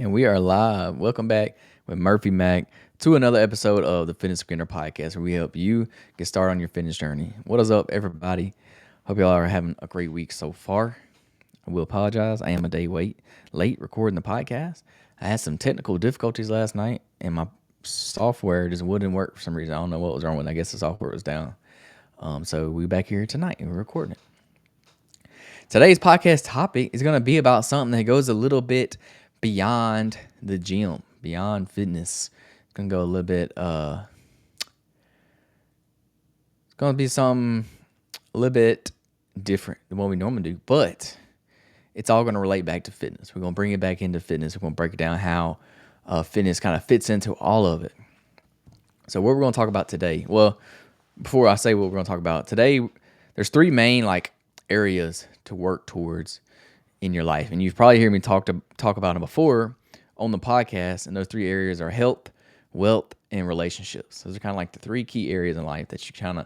And we are live. Welcome back with Murphy Mac to another episode of the Fitness Beginner Podcast, where we help you get started on your fitness journey. What is up, everybody? Hope y'all are having a great week so far. I will apologize. I am a day late recording the podcast. I had some technical difficulties last night, and my software just wouldn't work for some reason. I don't know what was wrong with it. I guess the software was down. So we back here tonight and we're recording it. Today's podcast topic is going to be about something that goes a little bit beyond the gym, beyond fitness. It's going to go a little bit, it's going to be something a little bit different than what we normally do, but it's all going to relate back to fitness. We're going to bring it back into fitness. We're going to break it down how fitness kind of fits into all of it. So what we're going to talk about today, well, before I say what we're going to talk about today, there's three main areas to work towards in your life, and you've probably heard me talk about them before on the podcast. And those three areas are health, wealth, and relationships. Those are kind of like the three key areas in life that you're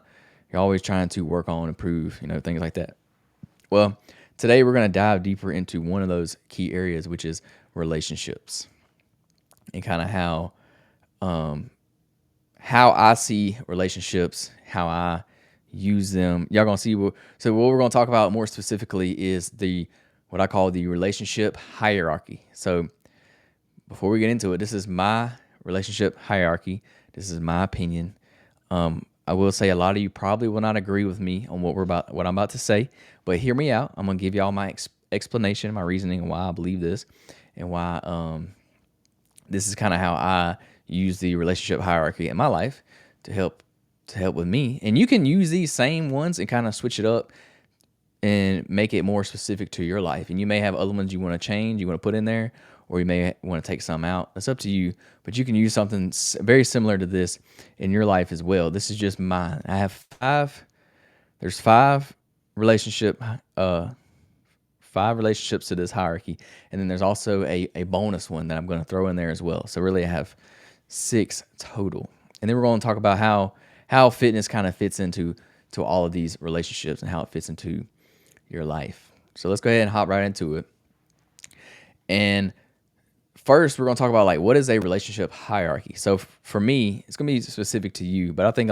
always trying to work on, improve, things like that. Well, today we're going to dive deeper into one of those key areas, which is relationships, and kind of how I see relationships, how I use them. Y'all gonna see. So what we're gonna talk about more specifically is what I call the relationship hierarchy. So before we get into it, this is my relationship hierarchy. This is my opinion. I will say a lot of you probably will not agree with me on what I'm about to say, but hear me out. I'm gonna give y'all my explanation, my reasoning, and why I believe this, and why this is kind of how I use the relationship hierarchy in my life to help with me. And you can use these same ones and kind of switch it up and make it more specific to your life. And you may have other ones you want to change, you want to put in there, or you may want to take some out. That's up to you. But you can use something very similar to this in your life as well. This is just mine. I have there's five relationships to this hierarchy. And then there's also a bonus one that I'm going to throw in there as well. So really I have 6 total. And then we're going to talk about how fitness kind of fits into all of these relationships and how it fits into your life. So let's go ahead and hop right into it. And first, we're going to talk about what is a relationship hierarchy. So for me, it's going to be specific to you, but I think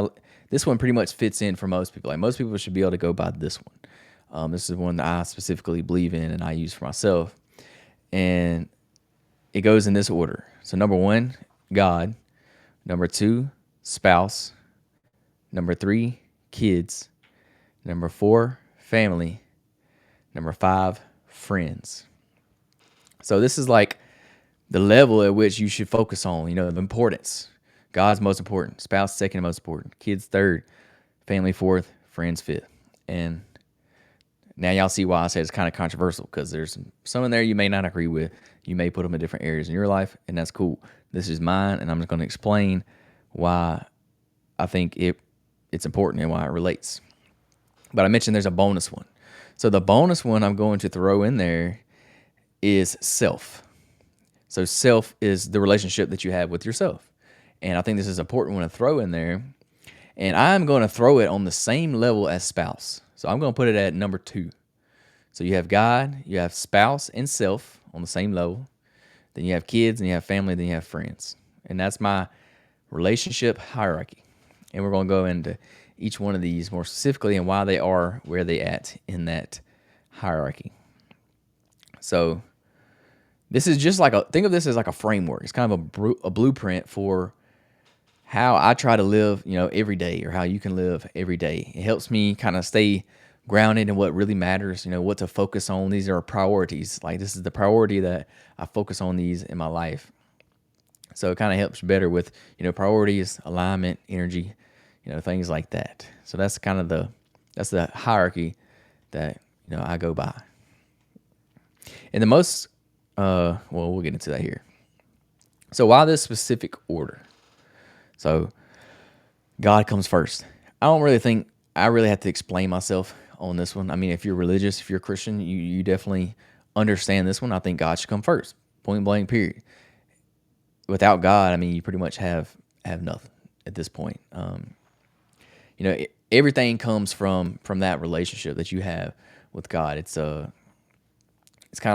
this one pretty much fits in for most people. Most people should be able to go by this one. This is one that I specifically believe in and I use for myself. And it goes in this order. So number 1, God. Number 2, spouse. Number 3, kids. Number 4, family. Number 5, friends. So this is the level at which you should focus on, the importance. God's most important, spouse second most important, kids third, family fourth, friends fifth. And now y'all see why I say it's kind of controversial, because there's some in there you may not agree with. You may put them in different areas in your life, and that's cool. This is mine, and I'm just going to explain why I think it's important and why it relates. But I mentioned there's a bonus one. So the bonus one I'm going to throw in there is self. So self is the relationship that you have with yourself. And I think this is an important one to throw in there. And I'm going to throw it on the same level as spouse. So I'm going to put it at number 2. So you have God, you have spouse and self on the same level. Then you have kids, and you have family, then you have friends. And that's my relationship hierarchy. And we're going to go into each one of these more specifically and why they are where they at in that hierarchy. So this is just think of this as a framework. It's kind of a blueprint for how I try to live, every day, or how you can live every day. It helps me kind of stay grounded in what really matters, what to focus on. These are priorities. This is the priority that I focus on these in my life. So it kind of helps better with, priorities, alignment, energy, things like that. So that's kind of the hierarchy that, I go by. And the most, we'll get into that here. So why this specific order? So God comes first. I don't really think I really have to explain myself on this one. I mean, if you're religious, if you're a Christian, you definitely understand this one. I think God should come first, point blank, period. Without God, I mean, you pretty much have nothing at this point. Everything comes from that relationship that you have with God. It's kind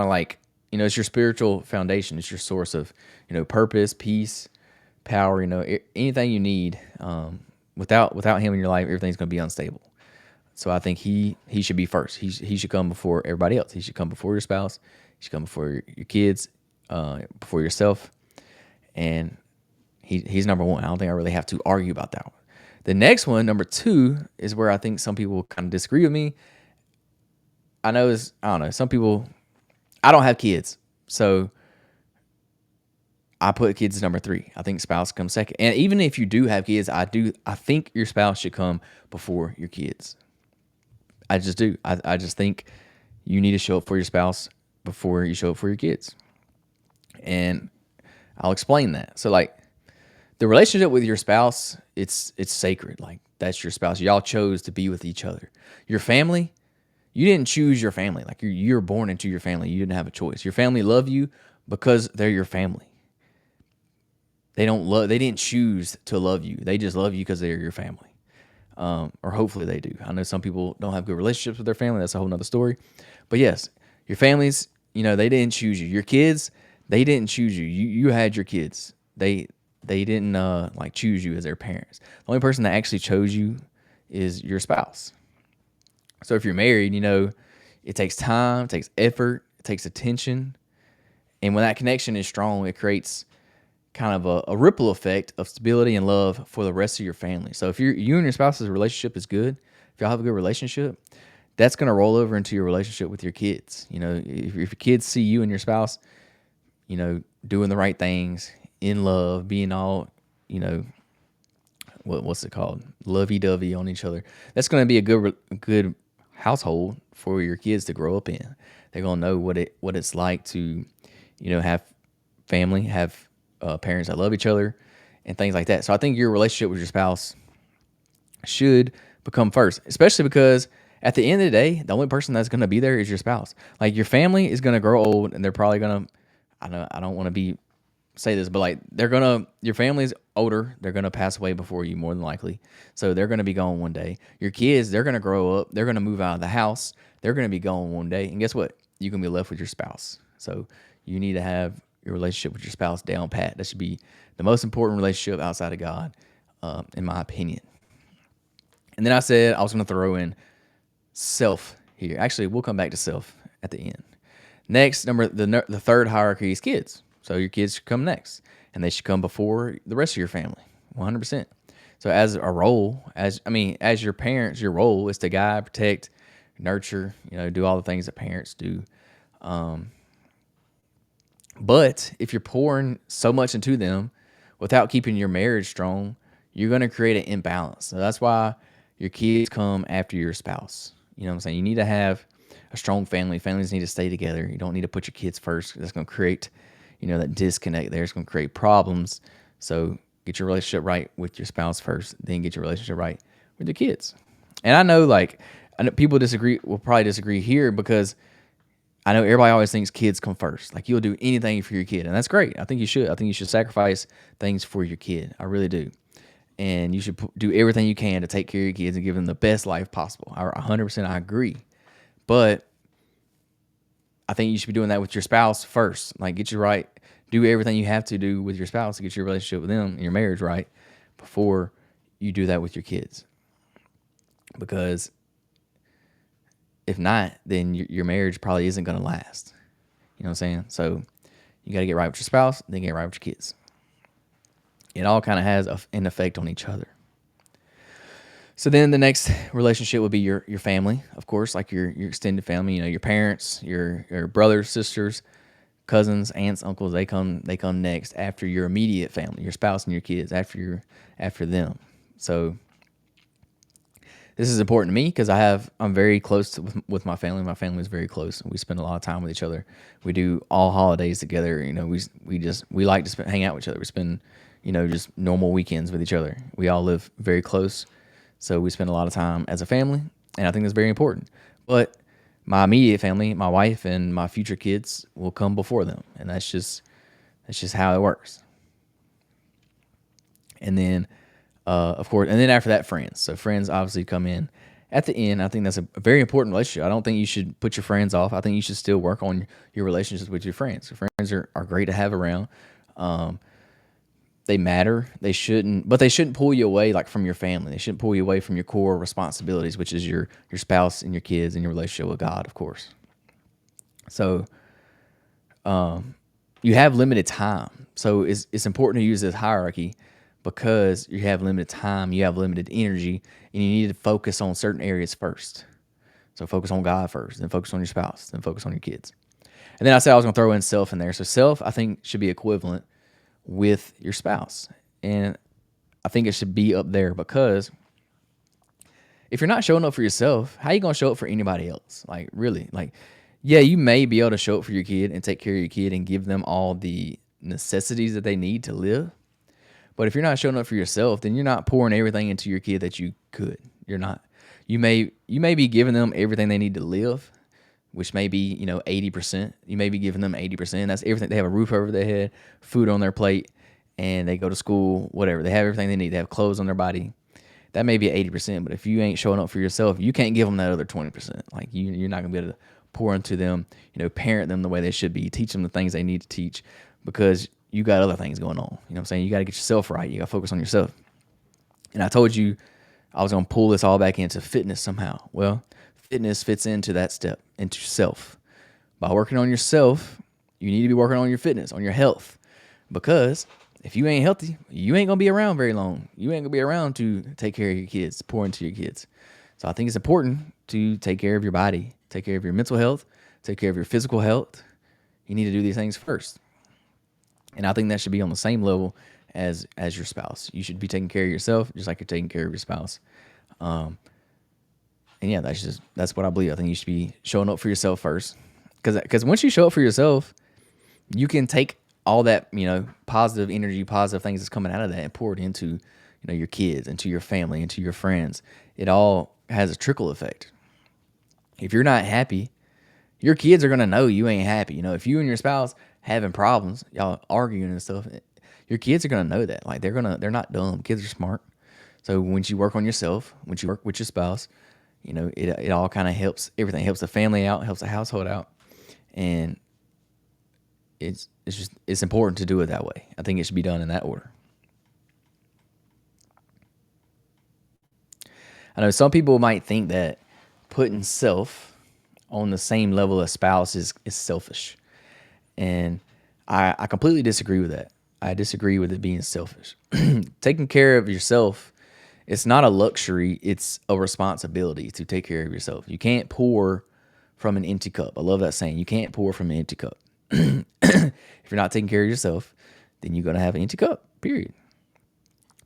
of like it's your spiritual foundation. It's your source of, purpose, peace, power. Anything you need. Without him in your life, everything's going to be unstable. So I think he should be first. He should come before everybody else. He should come before your spouse. He should come before your kids, before yourself, and he's number one. I don't think I really have to argue about that one. The next one, number two, is where I think some people kind of disagree with me. I don't know. Some people, I don't have kids, so I put kids as number three. I think spouse comes second. And even if you do have kids, I think your spouse should come before your kids. I just do. I just think you need to show up for your spouse before you show up for your kids. And I'll explain that. So like the relationship with your spouse, it's sacred. Like that's your spouse. Y'all chose to be with each other. Your family, you didn't choose your family. Like you're born into your family. You didn't have a choice. Your family love you because they're your family. They didn't choose to love you. They just love you because they're your family. Or hopefully they do. I know some people don't have good relationships with their family. That's a whole nother story. But yes, your families, they didn't choose you. Your kids, they didn't choose you. You had your kids. They didn't choose you as their parents. The only person that actually chose you is your spouse. So if you're married, it takes time, it takes effort, it takes attention. And when that connection is strong, it creates kind of a ripple effect of stability and love for the rest of your family. So if you and your spouse's relationship is good, if y'all have a good relationship, that's going to roll over into your relationship with your kids. If your kids see you and your spouse, doing the right things in love, being all, what's it called? Lovey-dovey on each other. That's going to be a good household for your kids to grow up in. They're going to know what it's like to, have family, have parents that love each other and things like that. So I think your relationship with your spouse should become first, especially because at the end of the day, the only person that's going to be there is your spouse. Like your family is going to grow old and they're probably going to, I don't want to say this, but like your family's older. They're going to pass away before you more than likely. So they're going to be gone one day. Your kids, they're going to grow up. They're going to move out of the house. They're going to be gone one day. And guess what? You're going to be left with your spouse. So you need to have your relationship with your spouse down pat. That should be the most important relationship outside of God, in my opinion. And then I said I was going to throw in self here. Actually, we'll come back to self at the end. Next, the third hierarchy is kids. So your kids should come next, and they should come before the rest of your family, 100%. So as a role, as your parents, your role is to guide, protect, nurture, do all the things that parents do. But if you're pouring so much into them without keeping your marriage strong, you're going to create an imbalance. So that's why your kids come after your spouse. You know what I'm saying? You need to have a strong family. Families need to stay together. You don't need to put your kids first. That's going to create, that disconnect there. It's going to create problems. So get your relationship right with your spouse first, then get your relationship right with your kids. And I know people will probably disagree here because I know everybody always thinks kids come first. Like you'll do anything for your kid, and that's great. I think you should. I think you should sacrifice things for your kid. I really do. And you should do everything you can to take care of your kids and give them the best life possible. 100% I agree. But I think you should be doing that with your spouse first. Like get you right. Do everything you have to do with your spouse to get your relationship with them and your marriage right before you do that with your kids. Because if not, then your marriage probably isn't going to last. You know what I'm saying? So you got to get right with your spouse, then get right with your kids. It all kind of has an effect on each other. So then the next relationship would be your family, of course, like your extended family. Your parents, your brothers, sisters, cousins, aunts, uncles. They come next after your immediate family, your spouse and your kids. After them. So this is important to me because I'm very close with my family. My family is very close. We spend a lot of time with each other. We do all holidays together. We like to hang out with each other. We spend, just normal weekends with each other. We all live very close, so we spend a lot of time as a family, and I think that's very important. But my immediate family, my wife and my future kids, will come before them, and that's just how it works. And then, of course, and then after that, friends. So friends obviously come in at the end, I think that's a very important relationship. I don't think you should put your friends off. I think you should still work on your relationships with your friends. Your friends are great to have around. Um, they matter. But they shouldn't pull you away like from your family. They shouldn't pull you away from your core responsibilities, which is your spouse and your kids and your relationship with God, of course. So you have limited time. So it's important to use this hierarchy because you have limited time, you have limited energy, and you need to focus on certain areas first. So focus on God first, then focus on your spouse, then focus on your kids. And then I said I was going to throw in self in there. So self, I think, should be equivalent with your spouse. And I think it should be up there because if you're not showing up for yourself, how you going to show up for anybody else? Like, really? Like, yeah, you may be able to show up for your kid and take care of your kid and give them all the necessities that they need to live. But if you're not showing up for yourself, then you're not pouring everything into your kid that you could. You're not. You may be giving them everything they need to live, which may be 80%. You may be giving them 80%. That's everything. They have a roof over their head, food on their plate, and they go to school. Whatever. They have everything they need. They have clothes on their body. That may be 80%. But if you ain't showing up for yourself, you can't give them that other 20%. Like you're not gonna be able to pour into them. Parent them the way they should be. Teach them the things they need to teach because you got other things going on. You know what I'm saying? You got to get yourself right. You got to focus on yourself. And I told you I was going to pull this all back into fitness somehow. Well, fitness fits into that step, into self. By working on yourself, you need to be working on your fitness, on your health. Because if you ain't healthy, you ain't going to be around very long. You ain't going to be around to take care of your kids, pour into your kids. So I think it's important to take care of your body, take care of your mental health, take care of your physical health. You need to do these things first. And I think that should be on the same level as your spouse. You should be taking care of yourself just like you're taking care of your spouse. And yeah, that's what I believe. I think you should be showing up for yourself first. Because once you show up for yourself, you can take all that, positive energy, positive things that's coming out of that and pour it into, your kids, into your family, into your friends. It all has a trickle effect. If you're not happy, your kids are going to know you ain't happy. If you and your spouse having problems, y'all arguing and stuff, your kids are going to know that. Like they're not dumb. Kids are smart. So once you work on yourself, once you work with your spouse, it all kind of helps everything. It helps the family out, helps the household out. And it's important to do it that way. I think it should be done in that order. I know some people might think that putting self on the same level as spouse is selfish. And I completely disagree with that. I disagree with it being selfish. Taking care of yourself, it's not a luxury, it's a responsibility to take care of yourself. You can't pour from an empty cup. I love that saying. You can't pour from an empty cup. If you're not taking care of yourself, then you're going to have an empty cup, period.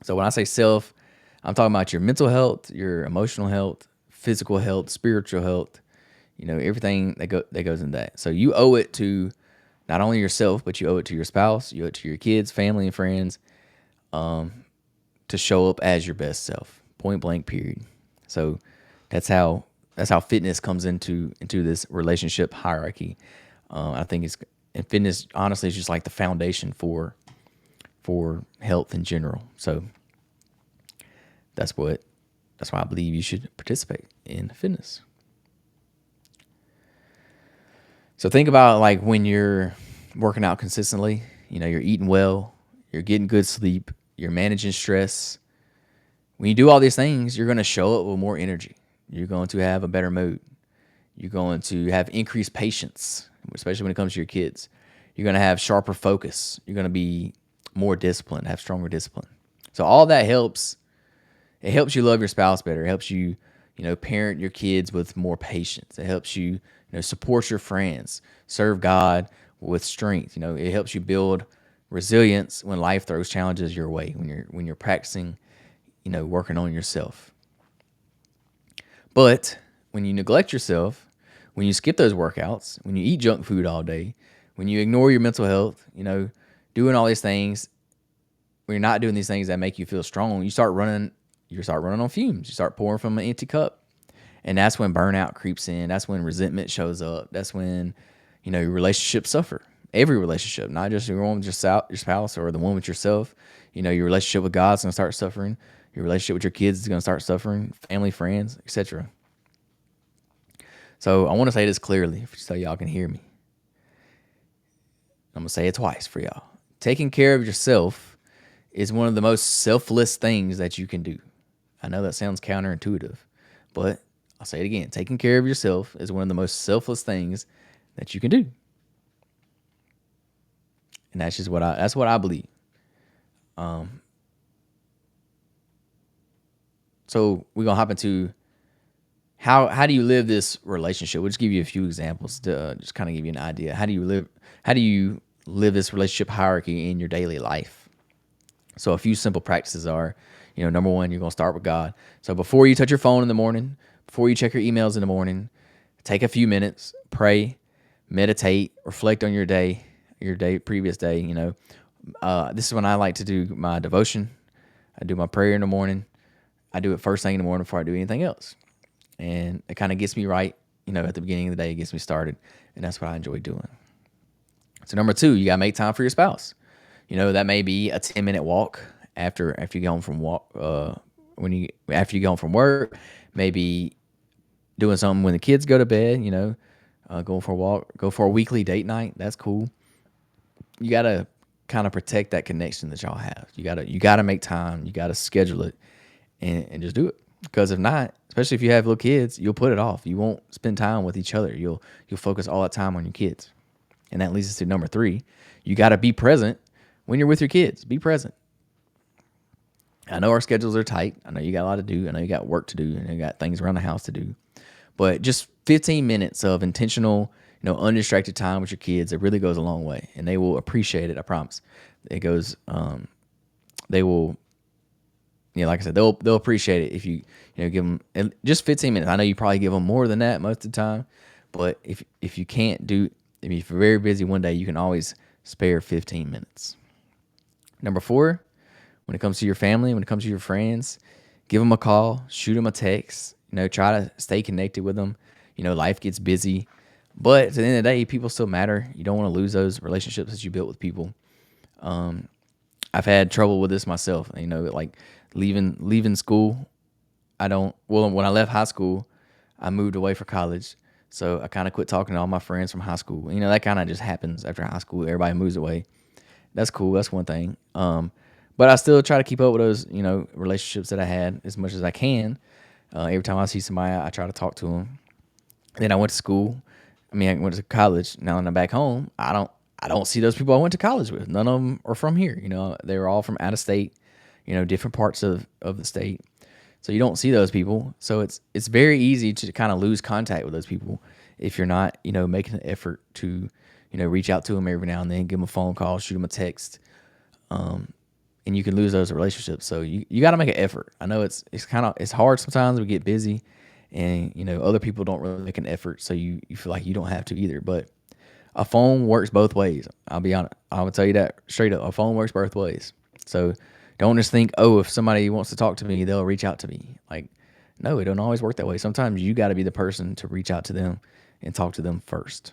So when I say self, I'm talking about your mental health, your emotional health, physical health, spiritual health, everything that goes in that. So you owe it to not only yourself, but you owe it to your spouse, you owe it to your kids, family, and friends, to show up as your best self. Point blank, period. So that's how fitness comes into this relationship hierarchy. I think and fitness honestly is just like the foundation for health in general. So that's why I believe you should participate in fitness. So think about like when you're working out consistently, you're eating well, you're getting good sleep, you're managing stress. When you do all these things, you're going to show up with more energy. You're going to have a better mood. You're going to have increased patience, especially when it comes to your kids. You're going to have sharper focus. You're going to be more disciplined, have stronger discipline. So all that helps. It helps you love your spouse better. It helps you, parent your kids with more patience. It helps you, support your friends, serve God with strength. It helps you build resilience when life throws challenges your way, when you're practicing, working on yourself. But when you neglect yourself, when you skip those workouts, when you eat junk food all day, when you ignore your mental health, doing all these things, when you're not doing these things that make you feel strong, you start running on fumes. You start pouring from an empty cup. And that's when burnout creeps in. That's when resentment shows up. That's when, your relationships suffer. Every relationship, not just your one with your spouse or the one with yourself. Your relationship with God's going to start suffering. Your relationship with your kids is going to start suffering, family, friends, etc. So I want to say this clearly so y'all can hear me. I'm going to say it twice for y'all. Taking care of yourself is one of the most selfless things that you can do. I know that sounds counterintuitive, but I'll say it again. Taking care of yourself is one of the most selfless things that you can do. And that's what I believe. So we're gonna hop into how do you live this relationship? We'll just give you a few examples to just kind of give you an idea. How do you live this relationship hierarchy in your daily life? So a few simple practices are, number one, you're gonna start with God. So before you touch your phone in the morning, before you check your emails in the morning, take a few minutes, pray, meditate, reflect on previous day. This is when I like to do my devotion. I do my prayer in the morning. I do it first thing in the morning before I do anything else. And it kind of gets me right, at the beginning of the day, it gets me started. And that's what I enjoy doing. So number two, you got to make time for your spouse. That may be a 10-minute walk after you get home from after you get home from work, maybe doing something when the kids go to bed, going for a walk, go for a weekly date night. That's cool. You got to kind of protect that connection that y'all have. You got to make time. You got to schedule it and just do it. Because if not, especially if you have little kids, you'll put it off. You won't spend time with each other. You'll focus all that time on your kids. And that leads us to number three. You got to be present when you're with your kids. Be present. I know our schedules are tight. I know you got a lot to do. I know you got work to do, and you got things around the house to do. But just 15 minutes of intentional, undistracted time with your kids, it really goes a long way, and they will appreciate it. I promise. It goes. They will. Like I said, they'll appreciate it if you give them just 15 minutes. I know you probably give them more than that most of the time, but if you can't do, if you're very busy one day, you can always spare 15 minutes. Number four, when it comes to your family, when it comes to your friends, give them a call, shoot them a text. Try to stay connected with them. Life gets busy, but at the end of the day, people still matter. You don't want to lose those relationships that you built with people. I've had trouble with this myself. Like leaving school. When I left high school, I moved away for college. So I kind of quit talking to all my friends from high school. That kind of just happens after high school. Everybody moves away. That's cool. That's one thing. But I still try to keep up with those, relationships that I had as much as I can. Every time I see somebody, I try to talk to them. Then I went to school. I went to college. Now when I'm back home, I don't see those people I went to college with. None of them are from here. They were all from out of state, different parts of the state. So you don't see those people. So it's very easy to kind of lose contact with those people if you're not, making an effort to, reach out to them every now and then, give them a phone call, shoot them a text. And you can lose those relationships. So you got to make an effort. I know it's hard sometimes. We get busy and, other people don't really make an effort. So you feel like you don't have to either. But a phone works both ways. I'll be honest. I would tell you that straight up. A phone works both ways. So don't just think, if somebody wants to talk to me, they'll reach out to me. Like, no, it don't always work that way. Sometimes you got to be the person to reach out to them and talk to them first.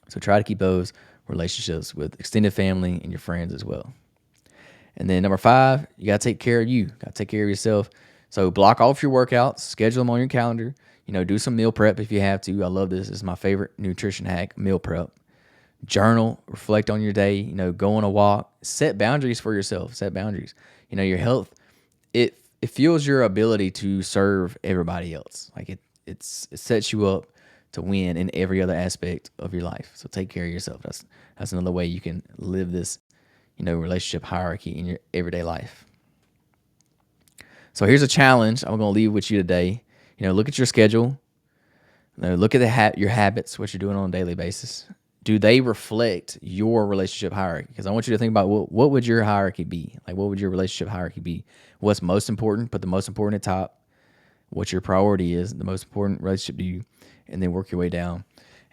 So try to keep those relationships with extended family and your friends as well. And then number five, you got to take care of you. Got to take care of yourself. So block off your workouts, schedule them on your calendar. Do some meal prep if you have to. I love this. It's my favorite nutrition hack, meal prep. Journal, reflect on your day, go on a walk, set boundaries for yourself, set boundaries. Your health, it fuels your ability to serve everybody else. Like it sets you up to win in every other aspect of your life. So take care of yourself. That's another way you can live this, relationship hierarchy in your everyday life. So here's a challenge I'm going to leave with you today. Look at your schedule. Look at your habits, what you're doing on a daily basis. Do they reflect your relationship hierarchy? Because I want you to think about what would your hierarchy be? Like, what would your relationship hierarchy be? What's most important? Put the most important at top. What your priority is, the most important relationship to you, and then work your way down.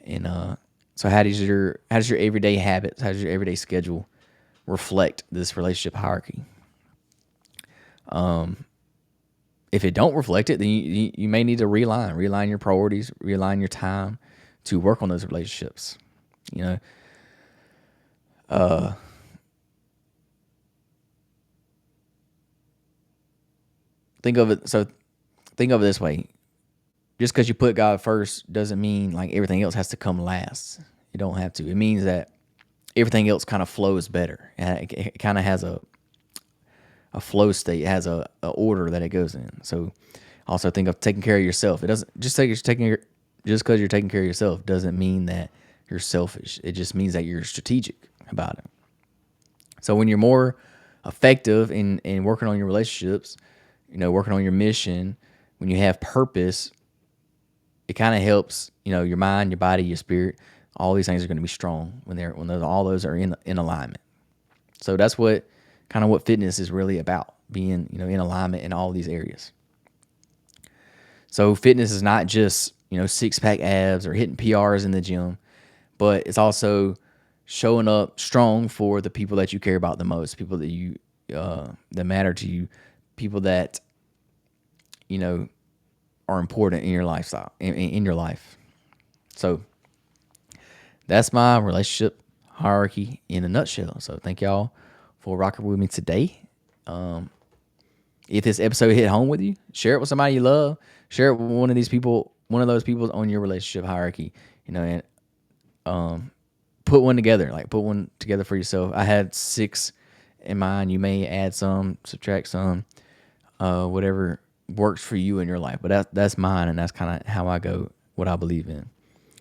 And so, how does your everyday habits, how does your everyday schedule reflect this relationship hierarchy? If it don't reflect it, then you may need to realign your priorities, realign your time to work on those relationships. think of it. So think of it this way: just because you put God first doesn't mean like everything else has to come last. You don't have to. It means that everything else kind of flows better. And it kind of has a flow state. It has a order that it goes in. So also think of taking care of yourself. It doesn't just take just because you're taking care of yourself doesn't mean that you're selfish. It just means that you're strategic about it. So when you're more effective in working on your relationships, working on your mission, when you have purpose, it kind of helps, your mind, your body, your spirit. All these things are going to be strong all those are in alignment. So that's what fitness is really about, being, in alignment in all these areas. So fitness is not just, six pack abs or hitting PRs in the gym, but it's also showing up strong for the people that you care about the most, people that matter to you, people that, are important in your lifestyle, in your life. So that's my relationship hierarchy in a nutshell. So thank y'all for rocking with me today. If this episode hit home with you, share it with somebody you love. Share it with one of those people on your relationship hierarchy, and put one together. Like put one together for yourself. I had 6 in mind. You may add some, subtract some, whatever works for you in your life. But that's mine, and that's kind of how I go, what I believe in.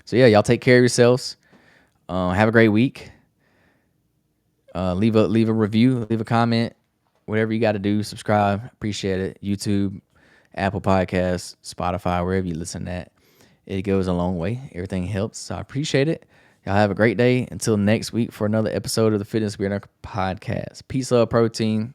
So yeah, y'all take care of yourselves. Have a great week. Leave a review, leave a comment, whatever you got to do. Subscribe, appreciate it. YouTube, Apple Podcasts, Spotify, wherever you listen to that. It goes a long way. Everything helps. So I appreciate it. Y'all have a great day. Until next week for another episode of the Fitness Weirdo Podcast. Peace, love, protein.